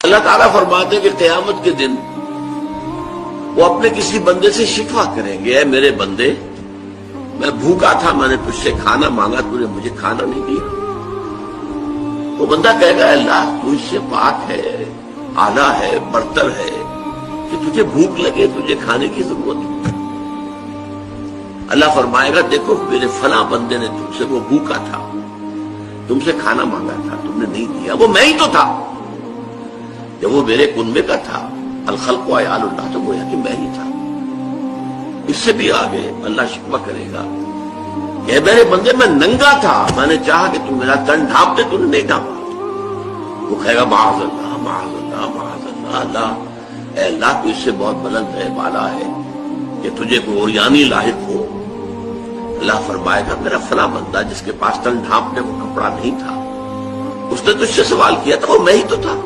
अल्लाह ताला फरमाते हैं कि क़यामत के दिन वो अपने किसी बंदे से शिकवा करेंगे, ऐ मेरे बंदे, मैं भूखा था, मैंने तुझसे खाना मांगा, तूने मुझे खाना नहीं दिया। वो बंदा कहेगा अल्लाह तू इससे पाक है, आला है, बरतर है कि तुझे भूख लगे, तुझे खाने की जरूरत है। अल्लाह फरमाएगा देखो मेरे फला बंदे ने तुमसे, वो भूखा था, तुमसे खाना मांगा था, तुमने नहीं दिया, वो मैं ही तो था। जब वो मेरे कुनबे का था, अल खल्क़ु अयालुल्लाह, तो गोया कि मैं ही था। इससे भी आगे अल्लाह शिकवा करेगा कि मेरे बंदे मैं नंगा था, मैंने चाहा कि तुम मेरा तन ढांप दे, तूने नहीं ढांपा। वो कहेगा माअज़ल्लाह माअज़ल्लाह माअज़ल्लाह, अल्लाह अल्लाह तू इससे बहुत बुलंद है, बाला है कि तुझे कोई ओरियानी लाहिक हो। अल्लाह फरमाएगा मेरा फला बंदा जिसके पास तन ढांपने को कपड़ा नहीं था, उसने तुझसे सवाल किया था, वो मैं ही तो था।